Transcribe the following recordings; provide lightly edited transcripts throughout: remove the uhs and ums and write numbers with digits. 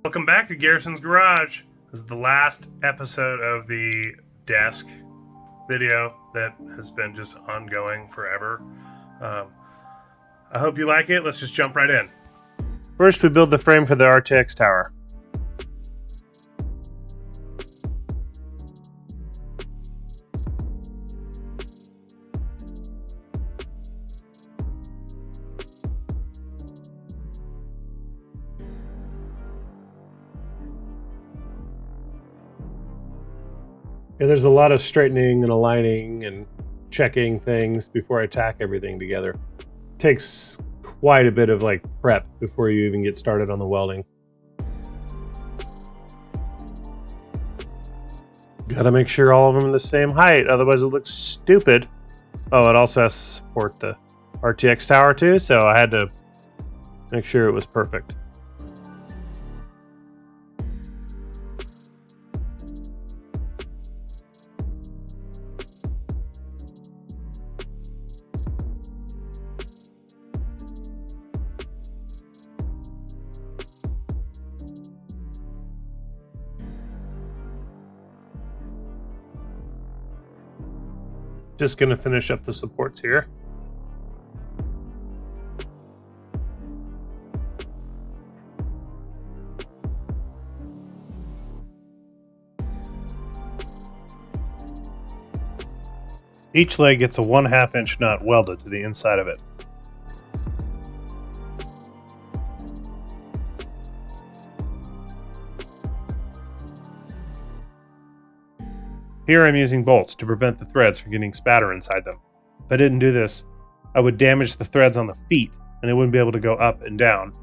Welcome back to Garrison's Garage. This is the last episode of the desk video that has been just ongoing forever. I hope you like it. Let's just jump right in. First, we build the frame for the RTX tower. Yeah, there's a lot of straightening and aligning and checking things before I tack everything together. It takes quite a bit of prep before you even get started on the welding. Gotta make sure all of them are the same height, otherwise it looks stupid. Oh, it also has to support the RTX tower too, so I had to make sure it was perfect. Just going to finish up the supports here. Each leg gets a 1/2 inch nut welded to the inside of it. Here I'm using bolts to prevent the threads from getting spatter inside them. If I didn't do this, I would damage the threads on the feet and they wouldn't be able to go up and down.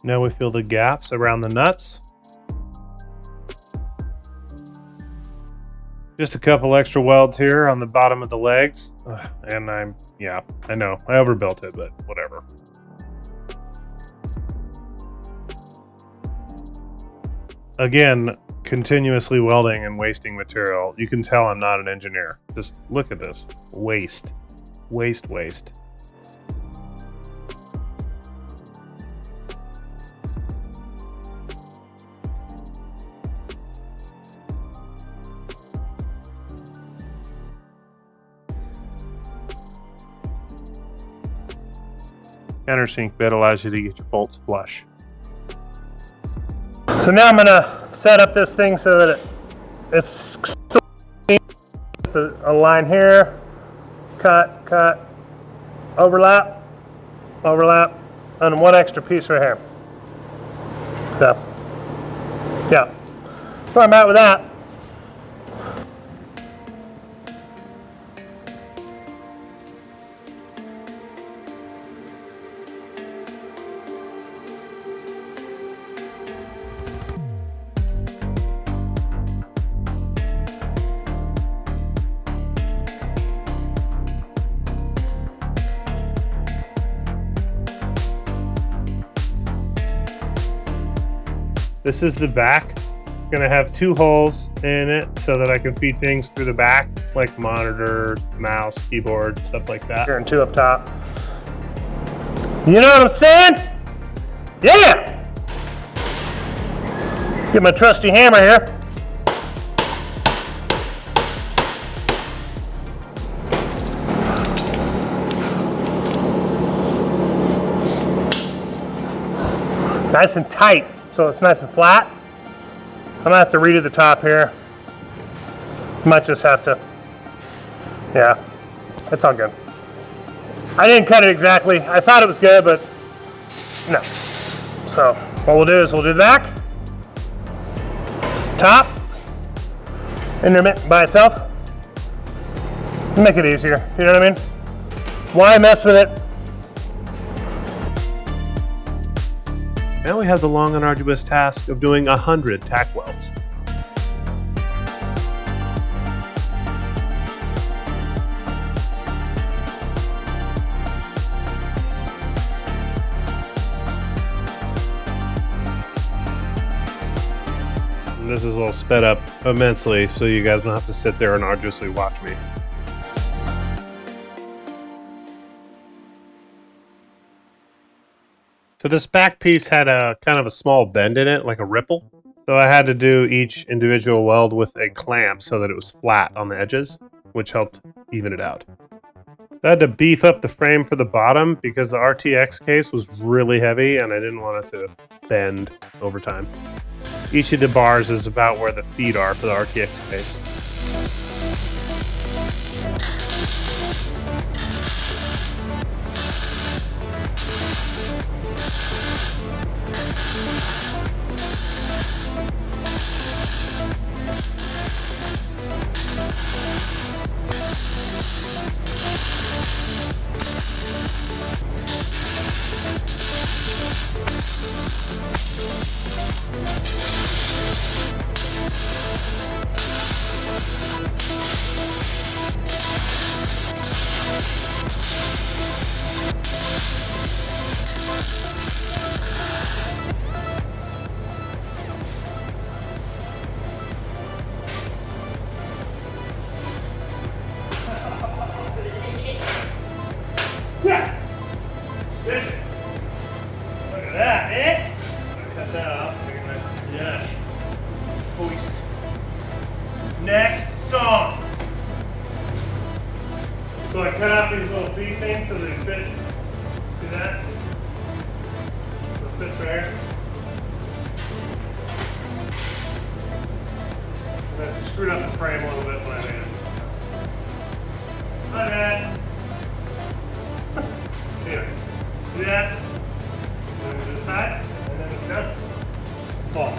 Now we fill the gaps around the nuts. Just a couple extra welds here on the bottom of the legs. And I know, I overbuilt it, but whatever. Again, continuously welding and wasting material. You can tell I'm not an engineer. Just look at this. Waste. Waste, waste. Countersink bit allows you to get your bolts flush. So now I'm going to set up this thing so that it's a line here, cut, overlap, and one extra piece right here. So, yeah. So I'm at with that. This is the back. I'm gonna have 2 holes in it so that I can feed things through the back, like monitors, mouse, keyboard, stuff like that. And 2 up top. You know what I'm saying? Yeah! Get my trusty hammer here. Nice and tight. So it's nice and flat. I'm gonna have to redo the top here. Might just have to, yeah, it's all good. I didn't cut it exactly. I thought it was good, but no. So what we'll do is we'll do the back, top, intermittent by itself. Make it easier, you know what I mean? Why mess with it? Now we have the long and arduous task of doing 100 tack welds. And this is all sped up immensely, so you guys don't have to sit there and arduously watch me. So this back piece had a kind of a small bend in it, like a ripple. So I had to do each individual weld with a clamp so that it was flat on the edges, which helped even it out. I had to beef up the frame for the bottom because the RTX case was really heavy and I didn't want it to bend over time. Each of the bars is about where the feet are for the RTX case. Yeah. Listen. Look at that, eh? Cut that off. Yeah. Hoist. Next song. So I cut out these little feet things so they fit. See that? So it fits right here. I screwed up the frame a little bit when I made it. My bad. Here. Do that. Move to the side, and then it's done. Fall.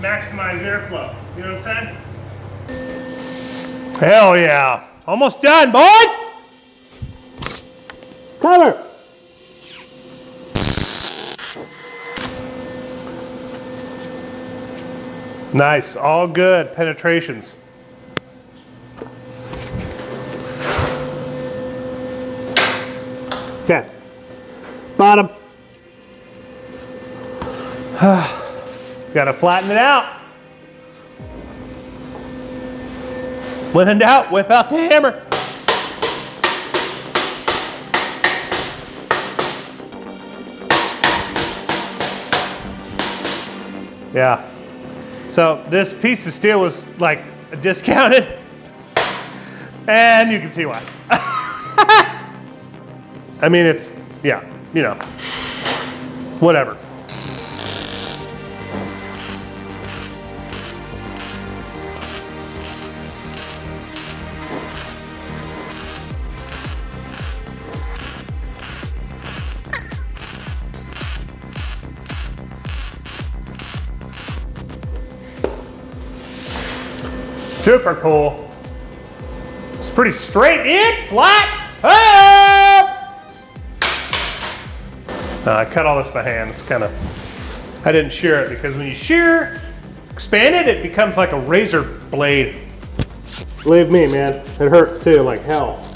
Maximize airflow. You know what I'm saying? Hell yeah. Almost done, boys! Cover! Nice, all good penetrations. Okay, bottom. Gotta flatten it out. When in doubt, whip out the hammer. Yeah. So this piece of steel was like discounted, and you can see why. I mean, it's, yeah, you know, whatever. Super cool. It's pretty straight in, flat, up. I cut all this by hand. It's kind of, I didn't shear it because when you shear, expand it, it becomes like a razor blade. Believe me, man, it hurts too, like hell.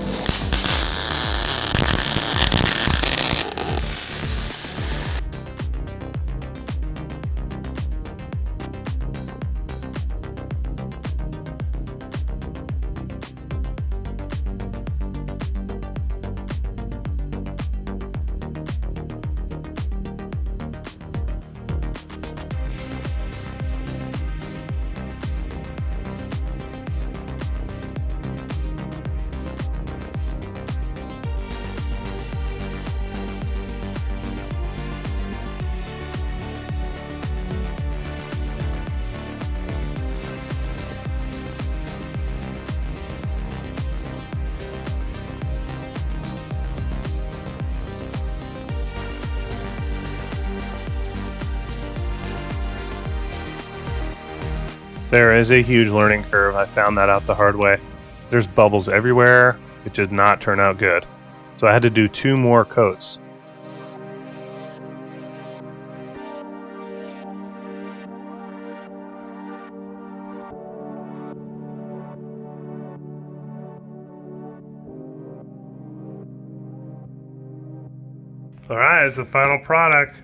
There is a huge learning curve. I found that out the hard way. There's bubbles everywhere. It did not turn out good. So I had to do 2 more coats. All right, it's the final product.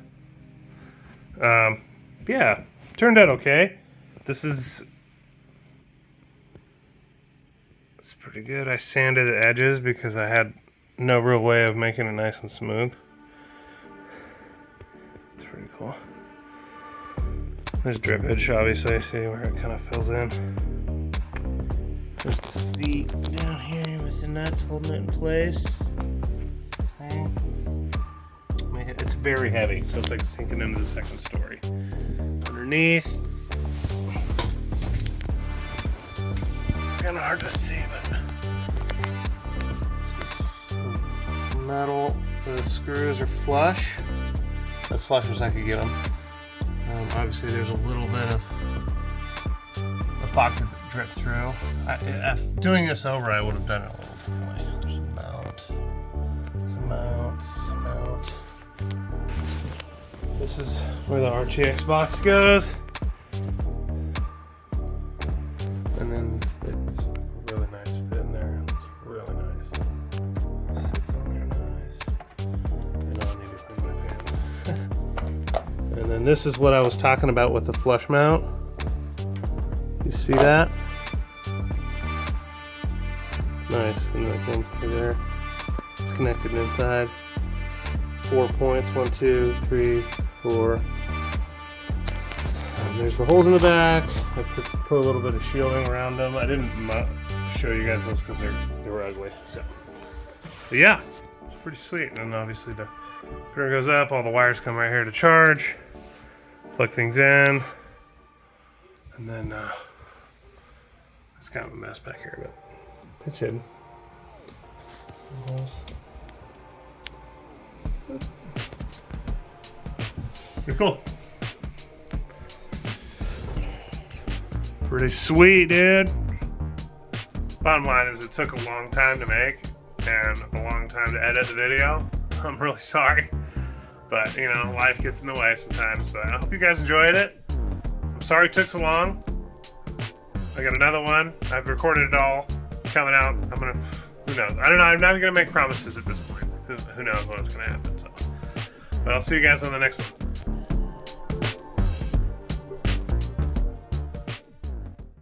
Yeah, turned out okay. It's pretty good. I sanded the edges because I had no real way of making it nice and smooth. It's pretty cool. There's drip edge, obviously. See where it kind of fills in. There's the feet down here with the nuts holding it in place. Okay. It's very heavy, so it's like sinking into the second story. Underneath, kind of hard to see, but this metal, the screws are flush. As flush as I could get them. Obviously, there's a little bit of epoxy that dripped through. Doing this over, I would have done it a little differently. There's a mount. This is where the RTX box goes. And then it's a really nice fit in there. It's really nice. Sits on there nice. And I need to clean my pants. And then this is what I was talking about with the flush mount. You see that? Nice, and that comes through there. It's connected inside. 4 points, 1, 2, 3, 4. And there's the holes in the back. I put a little bit of shielding around them. I didn't show you guys those because they were ugly. So, but yeah, it's pretty sweet. And then obviously the printer goes up. All the wires come right here to charge. Plug things in, and then it's kind of a mess back here, but it's hidden. Pretty cool. Pretty sweet, dude. Bottom line is it took a long time to make and a long time to edit the video. I'm really sorry. But, you know, life gets in the way sometimes. But I hope you guys enjoyed it. I'm sorry it took so long. I got another one. I've recorded it all. Coming out. Who knows? I don't know. I'm not even going to make promises at this point. Who knows what's going to happen. So. But I'll see you guys on the next one.